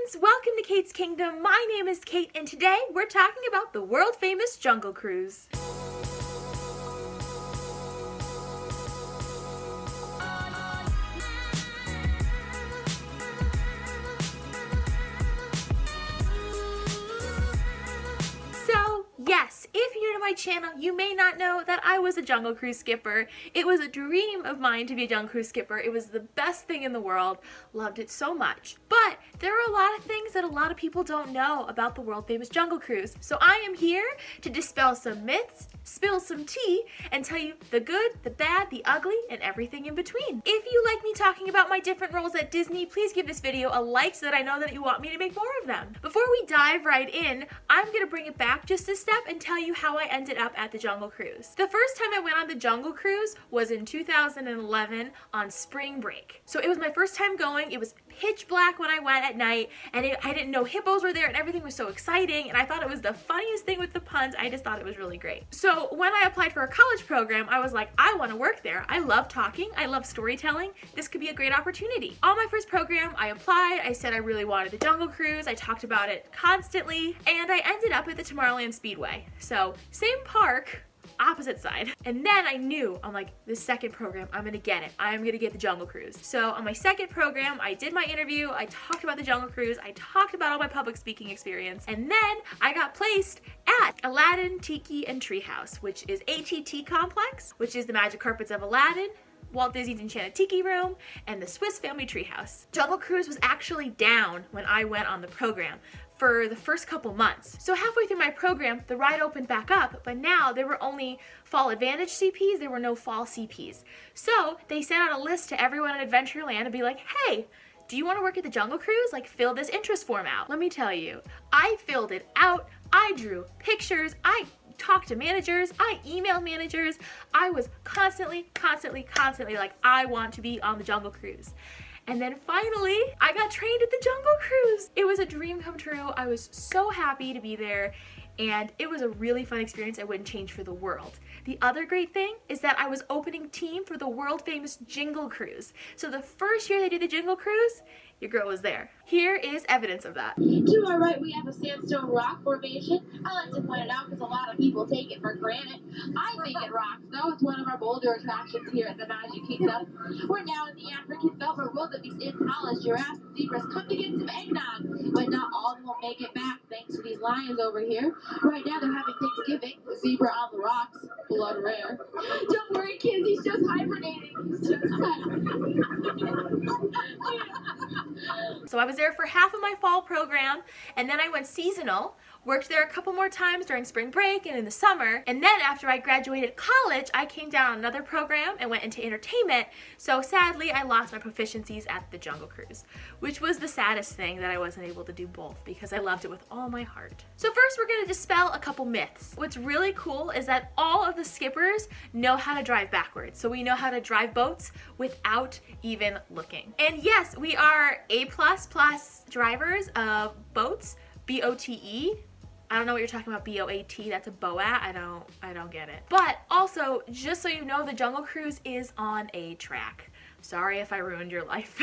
friends, welcome to Kate's Kingdom. My name is Kate and today we're talking about the world famous Jungle Cruise. Yes, if you're new to my channel, you may not know that I was a Jungle Cruise skipper. It was a dream of mine to be a Jungle Cruise skipper. It was the best thing in the world. Loved it so much. But there are a lot of things that a lot of people don't know about the world famous Jungle Cruise. So I am here to dispel some myths, spill some tea, and tell you the good, the bad, the ugly, and everything in between. If you like me talking about my different roles at Disney, please give this video a like so that I know that you want me to make more of them. Before we dive right in, I'm gonna bring it back just a step and tell you how I ended up at the Jungle Cruise. The first time I went on the Jungle Cruise was in 2011 on spring break. So it was my first time going. It was pitch black when I went at night, and I didn't know hippos were there, and everything was so exciting, and I thought it was the funniest thing with the puns. I just thought it was really great. So when I applied for a college program, I was like, I want to work there. I love talking. I love storytelling. This could be a great opportunity. On my first program, I applied. I said I really wanted the Jungle Cruise. I talked about it constantly, and I ended up at the Tomorrowland Speedway. So same park, opposite side. And then I knew, I'm like, this second program, I'm gonna get it. I'm gonna get the Jungle Cruise. So on my second program, I did my interview, I talked about the Jungle Cruise, I talked about all my public speaking experience, and then I got placed at Aladdin, Tiki, and Treehouse, which is ATT Complex, which is the Magic Carpets of Aladdin, Walt Disney's Enchanted Tiki Room, and the Swiss Family Treehouse. Jungle Cruise was actually down when I went on the program for the first couple months. So halfway through my program, the ride opened back up, but now there were only Fall Advantage CPs, there were no Fall CPs. So they sent out a list to everyone at Adventureland and be like, hey, do you want to work at the Jungle Cruise? Like, fill this interest form out. Let me tell you, I filled it out, I drew pictures, I talked to managers, I emailed managers, I was constantly like, I want to be on the Jungle Cruise. And then finally, I got trained at the Jungle Cruise. It was a dream come true. I was so happy to be there, and it was a really fun experience I wouldn't change for the world. The other great thing is that I was opening team for the world famous Jingle Cruise. So the first year they did the Jingle Cruise, your girl was there. Here is evidence of that. To our right, we have a sandstone rock formation. I like to point it out because a lot of people take it for granted. I think it rocks, though. It's one of our bolder attractions here at the Magic Kingdom. We're now in the African velvet wildebeest impala, giraffes, and zebras come to get some eggnog, but not all of them will make it back thanks to these lions over here. Right now, they're having Thanksgiving. The zebra on the rocks, blood rare. Don't worry, kids. He's just hibernating. He's just hibernating. So I was there for half of my fall program, and then I went seasonal, worked there a couple more times during spring break and in the summer, and then after I graduated college, I came down on another program and went into entertainment, so sadly I lost my proficiencies at the Jungle Cruise, which was the saddest thing that I wasn't able to do both because I loved it with all my heart. So first we're going to dispel a couple myths. What's really cool is that all of the skippers know how to drive backwards, so we know how to drive boats without even looking. And yes, we are A++ drivers of boats, B-O-T-E. I don't know what you're talking about, B-O-A-T, that's a BOAT, I don't get it. But also, just so you know, the Jungle Cruise is on a track. Sorry if I ruined your life.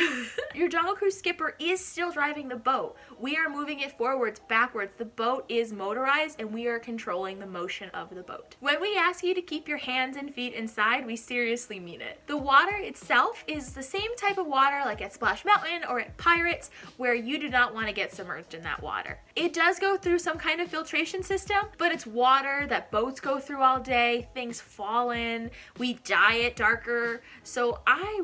Your Jungle Cruise skipper is still driving the boat. We are moving it forwards, backwards. The boat is motorized and we are controlling the motion of the boat. When we ask you to keep your hands and feet inside, we seriously mean it. The water itself is the same type of water like at Splash Mountain or at Pirates, where you do not want to get submerged in that water. It does go through some kind of filtration system, but it's water that boats go through all day. Things fall in, we dye it darker. So I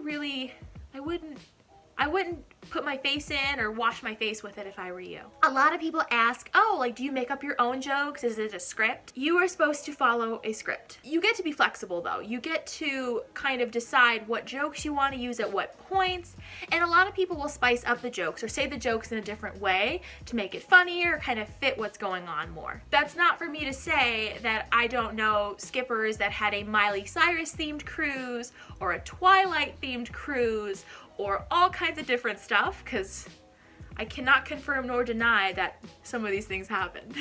wouldn't put my face in or wash my face with it if I were you. A lot of people ask, oh, like, do you make up your own jokes? Is it a script? You are supposed to follow a script. You get to be flexible though. You get to kind of decide what jokes you want to use at what points, and a lot of people will spice up the jokes or say the jokes in a different way to make it funnier, kind of fit what's going on more. That's not for me to say that I don't know skippers that had a Miley Cyrus themed cruise or a Twilight themed cruise or all kinds of different stuff, because I cannot confirm nor deny that some of these things happened.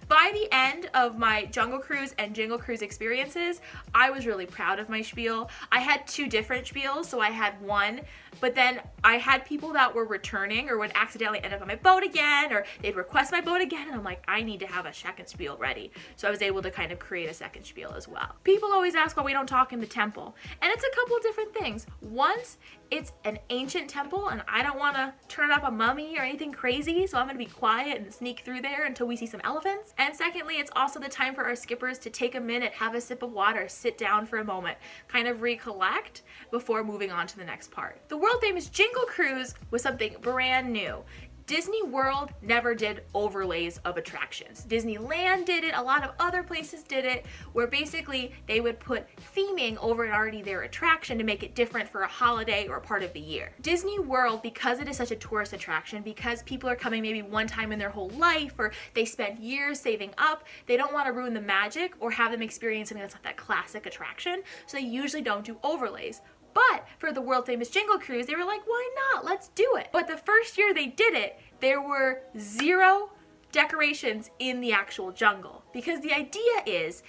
By the end of my Jungle Cruise and Jingle Cruise experiences, I was really proud of my spiel. I had 2 different spiels, so I had one, but then I had people that were returning or would accidentally end up on my boat again, or they'd request my boat again, and I'm like, I need to have a second spiel ready. So I was able to kind of create a second spiel as well. People always ask why we don't talk in the temple, and it's a couple different things. Once, it's an ancient temple and I don't want to turn up a mummy or anything crazy, so I'm going to be quiet and sneak through there until we see some elephants. And secondly, it's also the time for our skippers to take a minute, have a sip of water, sit down for a moment, kind of recollect before moving on to the next part. The world famous Jingle Cruise was something brand new. Disney World never did overlays of attractions. Disneyland did it, a lot of other places did it, where basically they would put theming over an already there attraction to make it different for a holiday or a part of the year. Disney World, because it is such a tourist attraction, because people are coming maybe one time in their whole life, or they spend years saving up, they don't want to ruin the magic or have them experience something that's not that classic attraction, so they usually don't do overlays. But for the world famous Jingle Cruise, they were like, why not? Let's do it. But the first year they did it, there were 0 decorations in the actual jungle. Because the idea is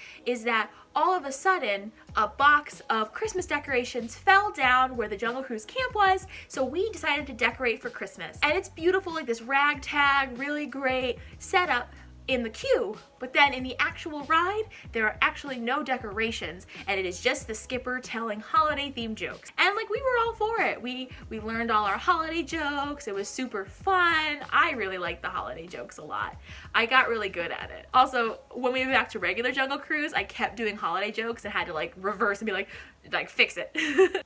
that all of a sudden, a box of Christmas decorations fell down where the Jungle Cruise camp was, so we decided to decorate for Christmas. And it's beautiful, like this ragtag, really great setup in the queue, but then in the actual ride, there are actually no decorations, and it is just the skipper telling holiday themed jokes. And like, we were all for it. We learned all our holiday jokes. It was super fun. I really liked the holiday jokes a lot. I got really good at it. Also, when we went back to regular Jungle Cruise, I kept doing holiday jokes and had to like reverse and be like fix it.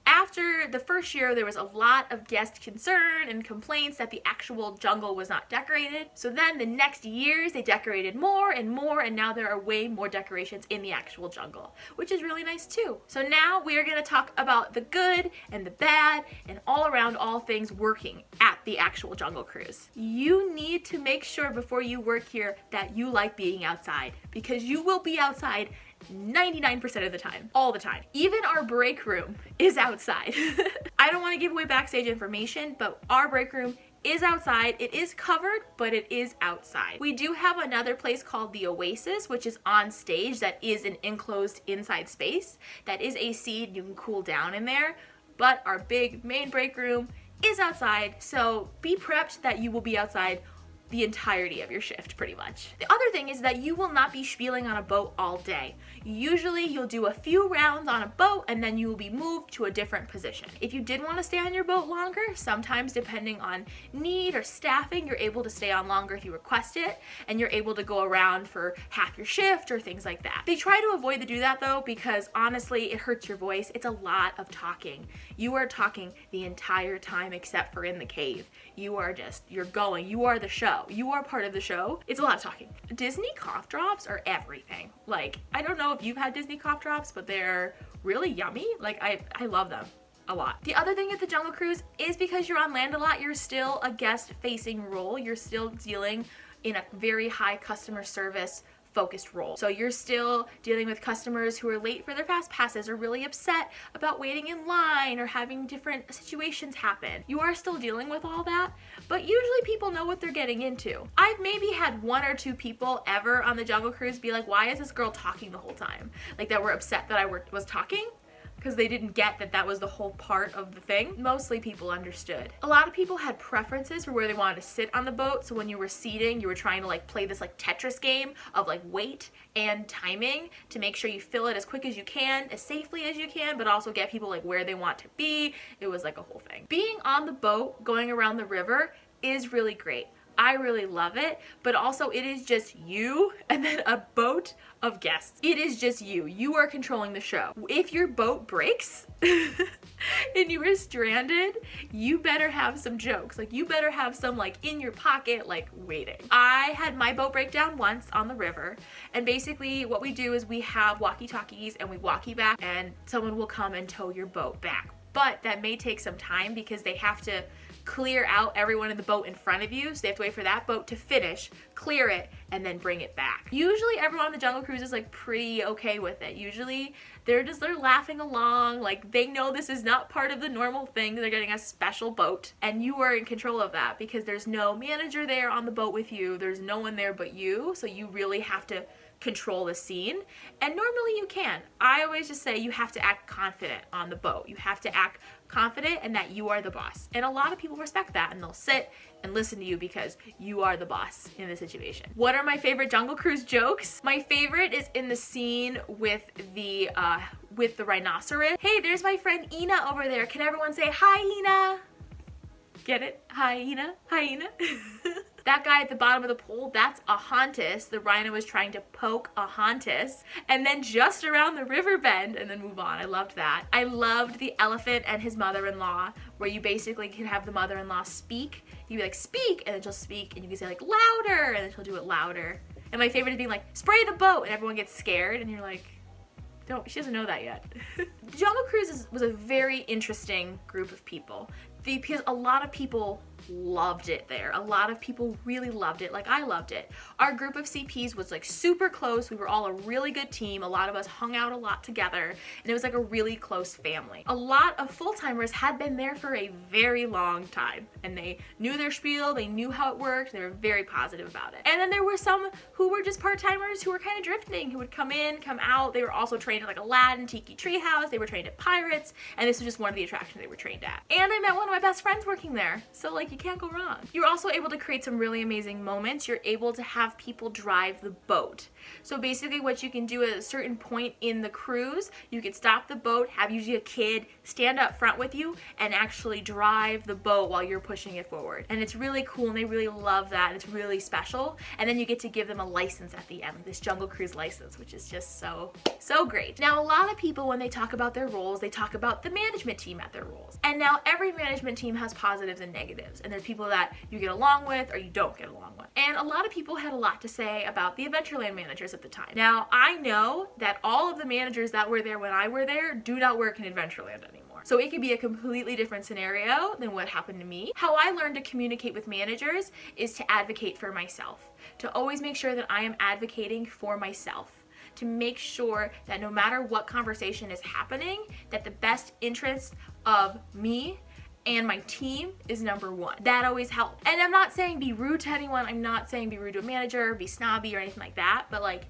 After the first year, there was a lot of guest concern and complaints that the actual jungle was not decorated. So then the next years, they decorated more and more, and now there are way more decorations in the actual jungle, which is really nice too. So now we are going to talk about the good and the bad and all around all things working at the actual Jungle Cruise. You need to make sure before you work here that you like being outside, because you will be outside 99% of the time, all the time. Even our break room is outside. I don't want to give away backstage information, but our break room is outside. It is covered, but it is outside. We do have another place called the Oasis, which is on stage, that is an enclosed inside space that is AC, you can cool down in there, but our big main break room is outside, so be prepped that you will be outside the entirety of your shift, pretty much. The other thing is that you will not be spieling on a boat all day. Usually you'll do a few rounds on a boat and then you will be moved to a different position. If you did want to stay on your boat longer, sometimes depending on need or staffing, you're able to stay on longer if you request it, and you're able to go around for half your shift or things like that. They try to avoid to do that though, because honestly, it hurts your voice. It's a lot of talking. You are talking the entire time except for in the cave. You are you're going, you are the show. You are part of the show. It's a lot of talking. Disney cough drops are everything. Like, I don't know if you've had Disney cough drops, but they're really yummy. Like, I love them a lot. The other thing at the Jungle Cruise is because you're on land a lot, you're still a guest facing role. You're still dealing in a very high customer service focused role. So you're still dealing with customers who are late for their fast passes or really upset about waiting in line or having different situations happen. You are still dealing with all that, but usually people know what they're getting into. I've maybe had 1 or 2 people ever on the Jungle Cruise be like, why is this girl talking the whole time? Like, that were upset that I was talking, because they didn't get that that was the whole part of the thing. Mostly people understood. A lot of people had preferences for where they wanted to sit on the boat, so when you were seating, you were trying to like play this like Tetris game of like weight and timing to make sure you fill it as quick as you can, as safely as you can, but also get people like where they want to be. It was like a whole thing. Being on the boat, going around the river is really great. I really love it, but also it is just you and then a boat of guests. It is just you. You are controlling the show. If your boat breaks and you are stranded, you better have some jokes. Like, you better have some like in your pocket, like waiting. I had my boat break down once on the river, and basically what we do is we have walkie-talkies and we walkie back, and someone will come and tow your boat back. But that may take some time because they have to clear out everyone in the boat in front of you, so they have to wait for that boat to finish, clear it, and then bring it back. Usually everyone on the Jungle Cruise is like pretty okay with it. Usually they're laughing along, like they know this is not part of the normal thing. They're getting a special boat, and you are in control of that because there's no manager there on the boat with you. There's no one there but you, so you really have to control the scene, and normally you can. I always just say you have to act confident on the boat. You have to act confident and that you are the boss, and a lot of people respect that, and they'll sit and listen to you because you are the boss in the situation. What are my favorite Jungle Cruise jokes? My favorite is in the scene with the rhinoceros. Hey, there's my friend Ina over there. Can everyone say hi, Ina? Get it? Hyena? Hyena? That guy at the bottom of the pool, that's a Hauntus. The rhino was trying to poke a Hauntus, and then just around the river bend and then move on. I loved that. I loved the elephant and his mother-in-law, where you basically can have the mother-in-law speak. You'd be like, speak, and then she'll speak, and you can say like, louder, and then she'll do it louder. And my favorite is being like, spray the boat, and everyone gets scared, and you're like, she doesn't know that yet. Jungle Cruise was a very interesting group of people because a lot of people loved it there. A lot of people really loved it, like I loved it. Our group of CPs was like super close. We were all a really good team. A lot of us hung out a lot together, and it was like a really close family. A lot of full-timers had been there for a very long time, and they knew their spiel, they knew how it worked, they were very positive about it. And then there were some who were just part-timers who were kind of drifting, who would come in, come out. They were also trained at like Aladdin, Tiki Treehouse, they were trained at Pirates, and this was just one of the attractions they were trained at. And I met one of my best friends working there, so like you can't go wrong. You're also able to create some really amazing moments. You're able to have people drive the boat. So basically what you can do at a certain point in the cruise, you can stop the boat, have usually a kid stand up front with you and actually drive the boat while you're pushing it forward. And it's really cool, and they really love that, and it's really special. And then you get to give them a license at the end, this Jungle Cruise license, which is just so great. Now a lot of people, when they talk about their roles, they talk about the management team at their roles. And now every management team has positives and negatives, and there's people that you get along with or you don't get along with. And a lot of people had a lot to say about the Adventureland managers at the time. Now, I know that all of the managers that were there when I were there do not work in Adventureland anymore. So it could be a completely different scenario than what happened to me. How I learned to communicate with managers is to advocate for myself, to always make sure that I am advocating for myself, to make sure that no matter what conversation is happening, that the best interest of me and my team is number one. That always helps. And I'm not saying be rude to anyone. I'm not saying be rude to a manager, be snobby or anything like that, but like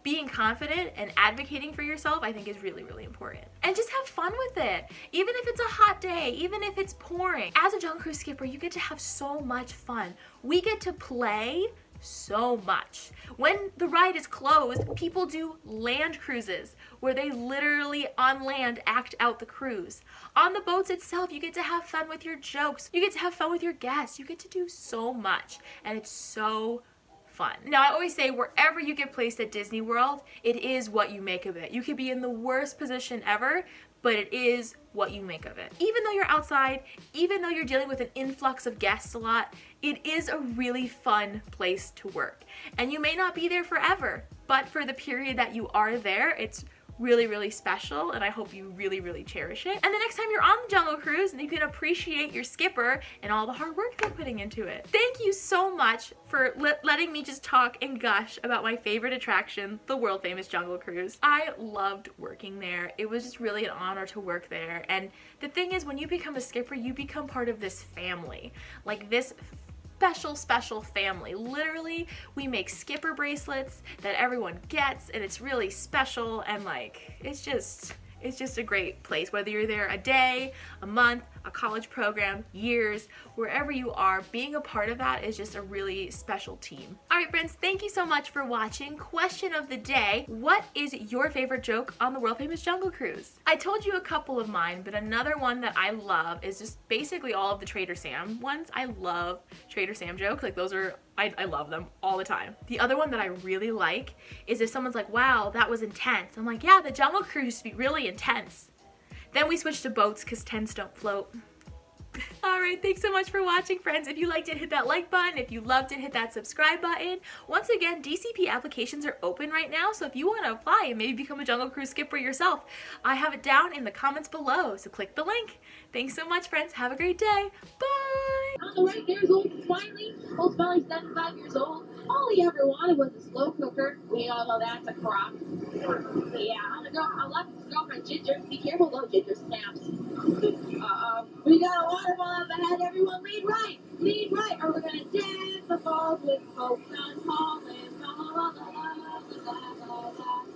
being confident and advocating for yourself, I think is really, really important. And just have fun with it. Even if it's a hot day, even if it's pouring. As a Jungle Cruise skipper, you get to have so much fun. We get to play so much. When the ride is closed, people do land cruises where they literally on land act out the cruise. On the boats itself, you get to have fun with your jokes. You get to have fun with your guests. You get to do so much, and it's so fun. Now, I always say wherever you get placed at Disney World, it is what you make of it. You could be in the worst position ever, but it is what you make of it. Even though you're outside, even though you're dealing with an influx of guests a lot, it is a really fun place to work. And you may not be there forever, but for the period that you are there, it's really, really special, and I hope you really, really cherish it. And the next time you're on the Jungle Cruise, you can appreciate your skipper and all the hard work they're putting into it. Thank you so much for letting me just talk and gush about my favorite attraction, the world famous Jungle Cruise. I loved working there. It was just really an honor to work there. And the thing is, when you become a skipper, you become part of this family. Like this special family. Literally, we make skipper bracelets that everyone gets, and it's really special, and like it's just a great place. Whether you're there a day, a month, a college program, years, wherever you are, being a part of that is just a really special team. Alright friends, thank you so much for watching. Question of the day: what is your favorite joke on the world famous Jungle Cruise? I told you a couple of mine, but another one that I love is just basically all of the Trader Sam ones. I love Trader Sam jokes. Like those are, I love them all the time. The other one that I really like is if someone's like, wow, that was intense. I'm like, yeah, the Jungle Cruise used to be really intense. Then we switched to boats because tents don't float. Alright, thanks so much for watching, friends. If you liked it, hit that like button. If you loved it, hit that subscribe button. Once again, DCP applications are open right now, so if you want to apply and maybe become a Jungle Cruise skipper yourself, I have it down in the comments below, so click the link. Thanks so much, friends. Have a great day. Bye! on the right, there's old Smiley. Old Smiley's 75 years old. All he ever wanted was a slow cooker. We all know that's a crock. Yeah, on the left is girlfriend Ginger. Be careful though, Ginger snaps. We got a waterfall up ahead. Everyone lead right, or we're gonna dance the falls with folks on Holland.